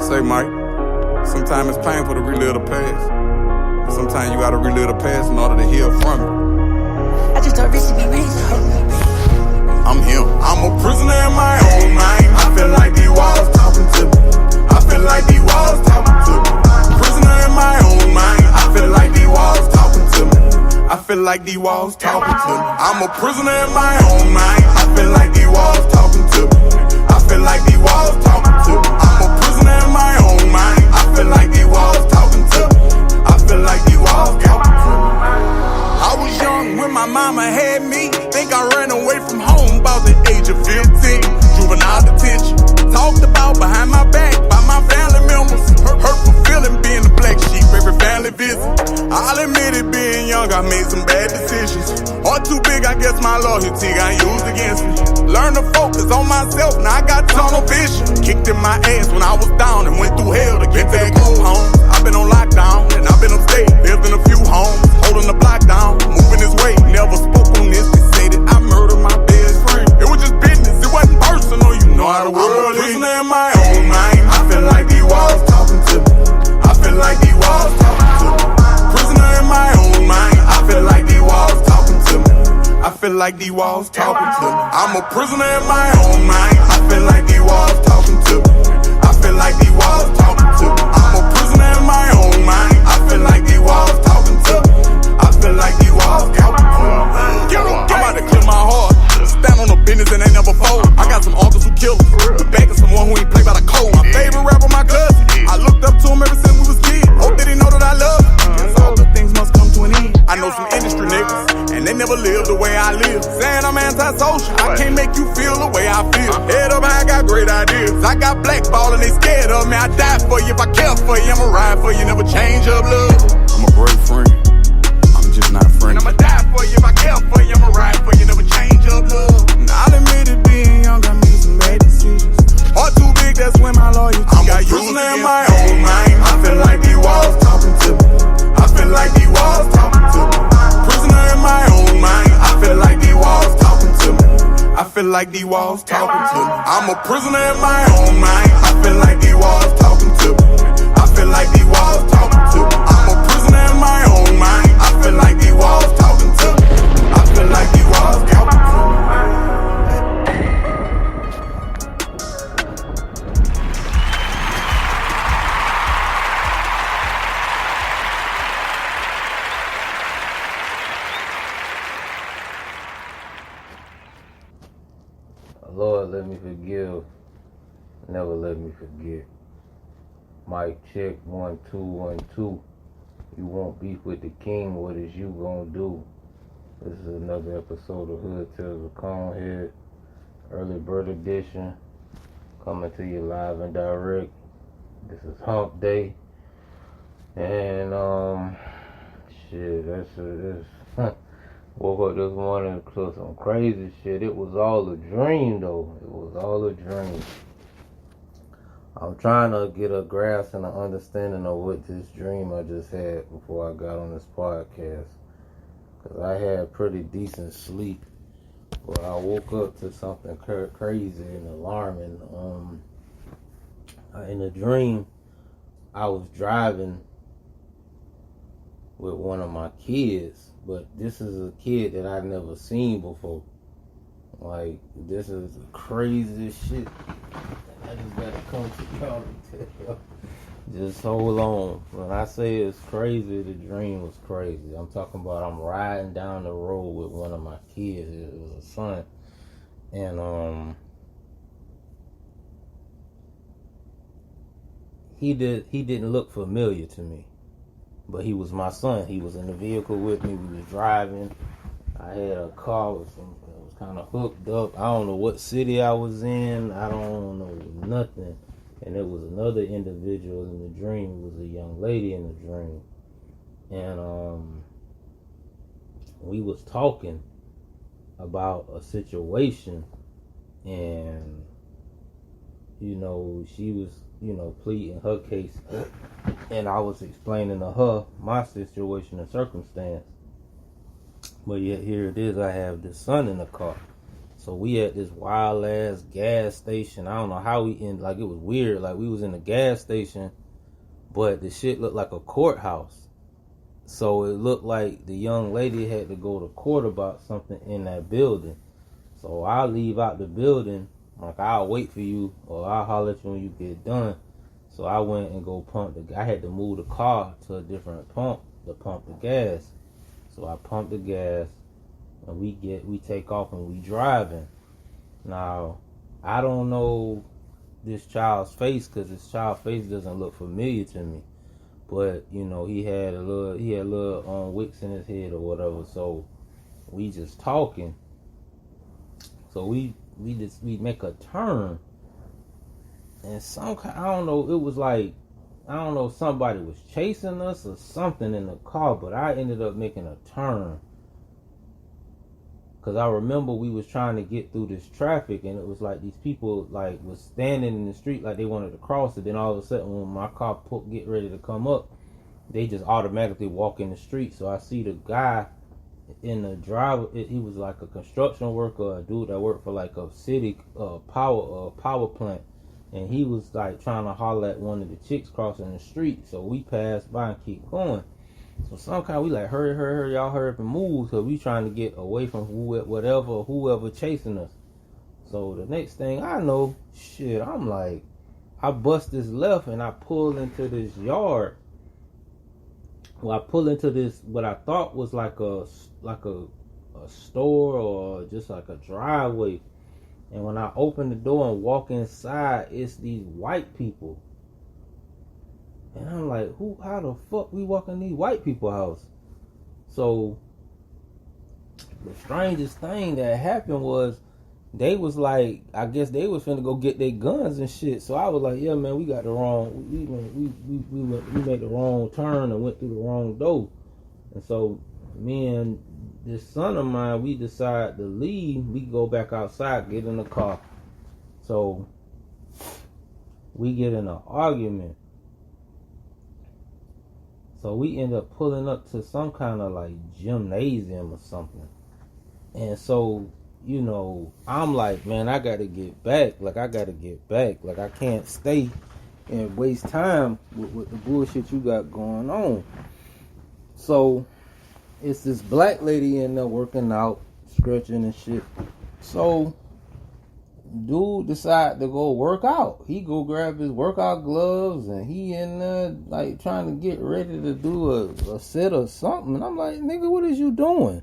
say, Mike, sometimes it's painful to relive the past. But sometimes you gotta relive the past in order to heal from it. I just thought rich to be rich. I'm him. I'm a prisoner in my own mind. I feel like these walls talking to me. I feel like these walls talking to me. Prisoner in my own mind. I feel like these walls talking to me. I feel like these walls talking to me. I'm a prisoner in my own mind. I feel like these walls talking to me. I feel like these walls talking to me. I'm a prisoner in my own mind. I feel like these walls talking to me. I feel like these walls talking to me. I was young when my mama had me. Think I ran away from home about the age of 15. Juvenile detention. Talked about behind my back by my family members. Hurtful feeling being the black sheep every family visit. I'll admit it, being young, I made some bad decisions. Heart too big, I guess my loyalty got used against me. Learn to focus on myself, now I got tunnel vision. Kicked in my ass when I was down and went through hell to get back home. I've been on lockdown and I've been upstate. Lived in a few homes, holding the block down, moving this way. Never spoke on this, they say that I murdered my best friend. It was just business, it wasn't personal, you know how the world is. I'm a prisoner in my own mind. I feel like these walls talking to me. I feel like these walls talking to me. Prisoner in my own mind. I feel like these walls talking to me. I feel like these walls talking to me. I'm a prisoner in my own mind. I feel like these walls talking to me. I feel like these walls talking to me. I'm a prisoner in my own mind. I feel like these walls talking to me. I feel like these walls talking to me. I'm about to clear my heart. Stand on the business and ain't never fold. I got some uncles who kill us. Back to someone who ain't play by the code. My favorite rapper, my cousin. I looked up to him ever since we was kids. Hope that he know that I love him. Guess all good things must come to an end. I know some industry niggas, and they never live the way I live. Saying I'm antisocial, I can't make you feel the way I feel. Head up high, I got great ideas. I got blackball and they scared of me. I die for you if I care for you. I'ma ride for you, never change up love. I'm a great friend. I'm just not friendly. I'ma die for you if I care for you. I'ma ride for you, never change up love. I'll admit it, being young, I made some bad decisions. Heart too big, that's when my loyalty got used in my own mind. I feel like these walls talking to me. I feel like these walls talking to me. Prisoner in my own mind. I feel like these walls talking to me. I feel like these walls talking to me. I'm a prisoner in my own mind. I feel like these walls talking to me. I feel like these walls talking to me. I'm a prisoner in my own mind. I feel like these walls talking to me. I feel like these walls talking to me. Lord, let me forgive. Never let me forget. Mic check 1 2 1 2. You won't beef with the king. What is you gonna do? This is another episode of Hood Tales with ConeHead, early bird edition, coming to you live and direct. This is Hump Day, and woke up this morning to some crazy shit. It was all a dream, though. It was all a dream. I'm trying to get a grasp and an understanding of what this dream I just had before I got on this podcast. Because I had pretty decent sleep. But I woke up to something crazy and alarming. In the dream, I was driving with one of my kids. But this is a kid that I've never seen before. Like, this is the craziest shit. I just gotta come to y'all and tell y'all. Just hold on. When I say it's crazy, the dream was crazy. I'm talking about I'm riding down the road with one of my kids. It was a son. And he didn't look familiar to me. But he was my son. He was in the vehicle with me. We was driving. I had a car with some, it was kind of hooked up. I don't know what city I was in. I don't know nothing. And there was another individual in the dream. It was a young lady in the dream. And we was talking about a situation. And, you know, she was, you know, pleading her case. And I was explaining to her my situation and circumstance. But yet here it is, I have this son in the car. So we at this wild ass gas station. I don't know how we in, like, it was weird. Like, we was in a gas station, but the shit looked like a courthouse. So it looked like the young lady had to go to court about something in that building. So I'll leave out the building, like, I'll wait for you, or I'll holler at you when you get done. So I went and go I had to move the car to a different pump to pump the gas. So I pumped the gas, and we take off and we driving. Now, I don't know this child's face, because this child's face doesn't look familiar to me. But, you know, he had a little wicks in his head or whatever. So we just talking. So we make a turn, and I don't know, it was like, I don't know, somebody was chasing us or something in the car, but I ended up making a turn. Cause I remember we was trying to get through this traffic, and it was like these people like was standing in the street like they wanted to cross it. Then all of a sudden, when my car get ready to come up, they just automatically walk in the street. So I see the guy in the driver. He was like a construction worker, a dude that worked for like a city power plant, and he was like trying to holler at one of the chicks crossing the street. So we passed by and keep going. So somehow we like, hurry, y'all hurry up and move, because we trying to get away from whoever chasing us. So the next thing I know, shit, I'm like, I bust this left and I pull into this yard. Well, I pull into this, what I thought was like a store or just like a driveway. And when I open the door and walk inside, it's these white people. And I'm like, how the fuck we walk in these white people's house? So the strangest thing that happened was, they was like, I guess they was finna go get their guns and shit. So I was like, yeah, man, we got the wrong, we made the wrong turn and went through the wrong door. And so me and this son of mine, we decided to leave. We go back outside, get in the car. So we get in an argument. So we end up pulling up to some kind of like gymnasium or something. And so, you know, I'm like, man, I gotta get back. Like, I can't stay and waste time with the bullshit you got going on. So it's this black lady in there working out, stretching and shit. So dude decide to go work out. He go grab his workout gloves, and he in there like trying to get ready to do a set or something. And I'm like, nigga, what is you doing?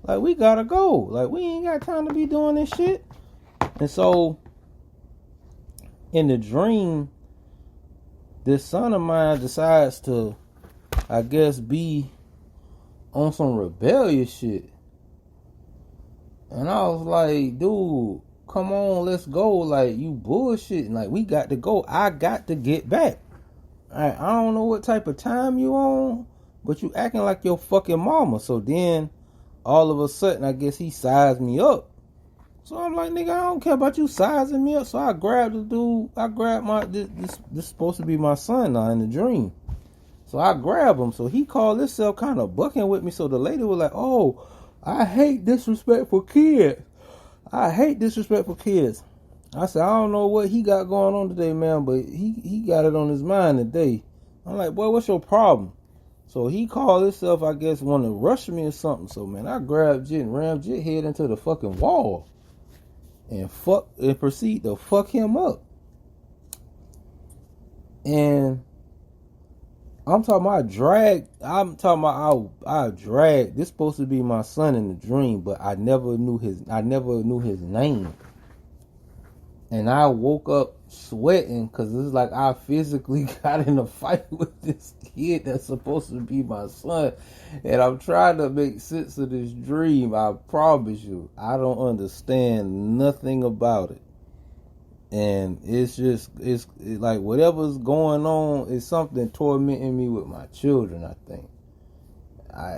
Like, we gotta go. Like, we ain't got time to be doing this shit. And so in the dream, this son of mine decides to, I guess, be on some rebellious shit. And I was like, dude, come on, let's go. Like, you bullshitting. Like, we got to go. I got to get back. I don't know what type of time you on, but you acting like your fucking mama. So then, all of a sudden, I guess he sized me up. So I'm like, nigga, I don't care about you sizing me up. So I grabbed the dude. I grabbed this supposed to be my son now in the dream. So I grab him. So he called himself kind of bucking with me. So the lady was like, oh, I hate disrespectful kids. I hate disrespectful kids. I said, I don't know what he got going on today, man, but he got it on his mind today. I'm like, boy, what's your problem? So he called himself, I guess, want to rush me or something. So, man, I grabbed Jit and rammed Jit head into the fucking wall and proceed to fuck him up. And I'm talking about I dragged. This supposed to be my son in the dream, but I never knew his name. And I woke up sweating because it's like I physically got in a fight with this kid that's supposed to be my son. And I'm trying to make sense of this dream. I promise you, I don't understand nothing about it. And it's like whatever's going on is something tormenting me with my children, I think.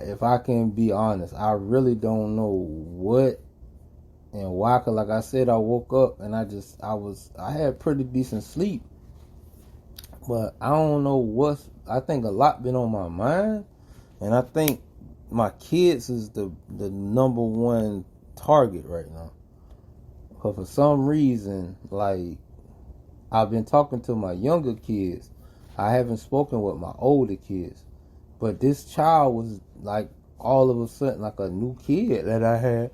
If I can be honest, I really don't know what and why. Cause like I said, I woke up and I had pretty decent sleep. But I don't know I think a lot been on my mind. And I think my kids is the number one target right now. But for some reason, like, I've been talking to my younger kids. I haven't spoken with my older kids. But this child was like all of a sudden like a new kid that I had.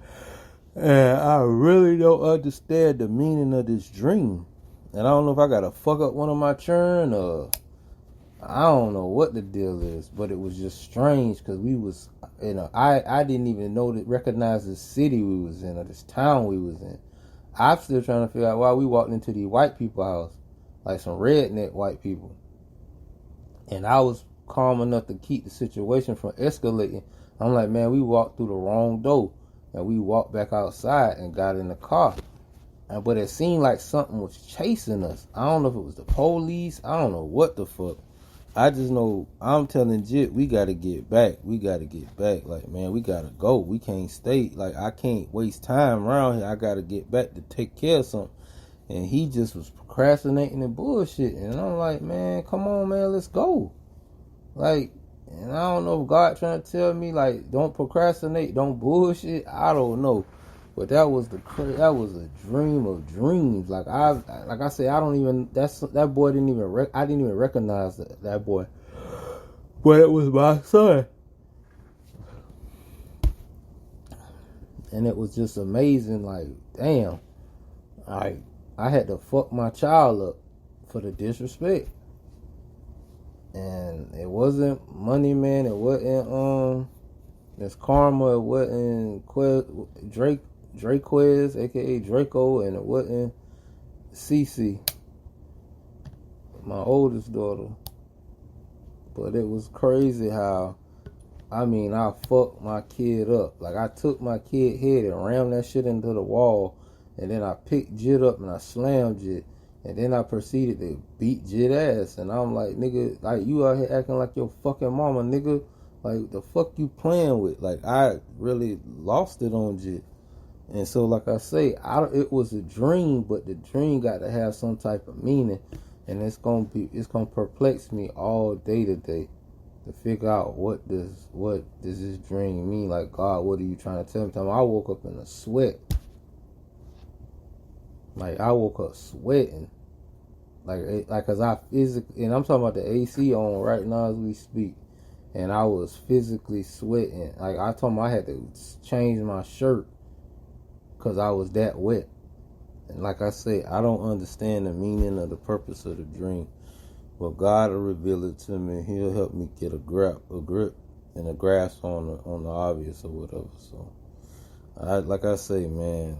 And I really don't understand the meaning of this dream. And I don't know if I gotta fuck up one of my children or I don't know what the deal is. But it was just strange because we was, I didn't even recognize the city we was in or this town we was in. I'm still trying to figure out why we walked into these white people's house, like some redneck white people. And I was calm enough to keep the situation from escalating. I'm like, man, we walked through the wrong door. And we walked back outside and got in the car. But it seemed like something was chasing us. I don't know if it was the police. I don't know what the fuck. I just know I'm telling Jit, we got to get back. We got to get back. Like, man, we got to go. We can't stay. Like, I can't waste time around here. I got to get back to take care of something. And he just was procrastinating and bullshit. And I'm like, man, come on, man, let's go. Like, and I don't know if God trying to tell me, like, don't procrastinate, don't bullshit. I don't know. But that was that was a dream of dreams. Like I said, I don't even, that boy didn't even, I didn't even recognize that boy. But it was my son. And it was just amazing, like, damn. I had to fuck my child up for the disrespect. And it wasn't Money Man, it wasn't this Karma, it wasn't Draquez, aka Draco, and it wasn't Cece, my oldest daughter. But it was crazy how, I fucked my kid up. Like, I took my kid head and rammed that shit into the wall, and then I picked Jit up and I slammed Jit. And then I proceeded to beat Jit ass. And I'm like, nigga, like, you out here acting like your fucking mama, nigga. Like, the fuck you playing with? Like, I really lost it on Jit. And so, like I say, it was a dream, but the dream got to have some type of meaning. And it's gonna perplex me all day today to figure out what does this dream mean? Like, God, what are you trying to tell me? I woke up in a sweat. Like, I woke up sweating. Like, cause I physically, and I'm talking about the AC on right now as we speak. And I was physically sweating. Like, I told him I had to change my shirt cause I was that wet. And like I say, I don't understand the meaning or the purpose of the dream. But God will reveal it to me. He'll help me get a grip and a grasp on the obvious or whatever. So, like I say, man,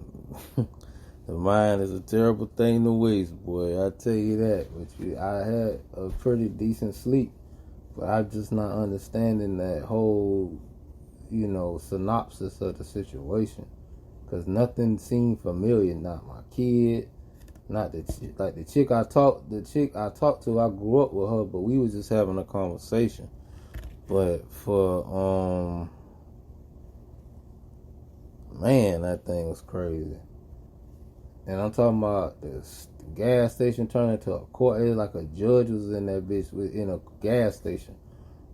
the mind is a terrible thing to waste, boy. I tell you that. But I had a pretty decent sleep, but I'm just not understanding that whole, synopsis of the situation. Cause nothing seemed familiar. Not my kid, not the chick I talked to. I grew up with her, but we was just having a conversation. But for man, that thing was crazy. And I'm talking about the gas station turning into a court. It was like a judge was in that bitch in a gas station.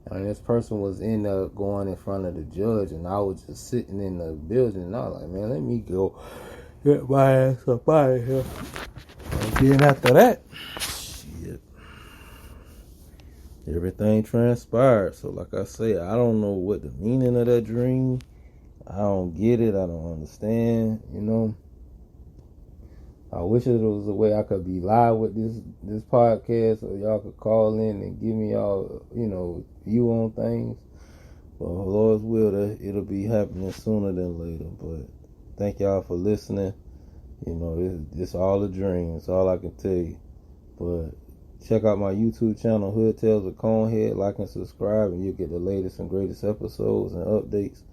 And this person was in there going in front of the judge. And I was just sitting in the building. And I was like, man, let me go get my ass up out of here. And then after that, shit, everything transpired. So like I say, I don't know what the meaning of that dream. I don't get it. I don't understand, I wish it was a way I could be live with this podcast so y'all could call in and give me y'all, view on things. But Lord's will, it'll be happening sooner than later. But thank y'all for listening. It's all a dream. It's all I can tell you. But check out my YouTube channel, Hood Tales of ConeHead. Like and subscribe, and you'll get the latest and greatest episodes and updates.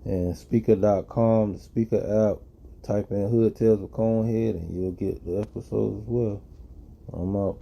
And Spreaker.com, the Spreaker app. Type in Hood Tales of ConeHead and you'll get the episodes as well. I'm out.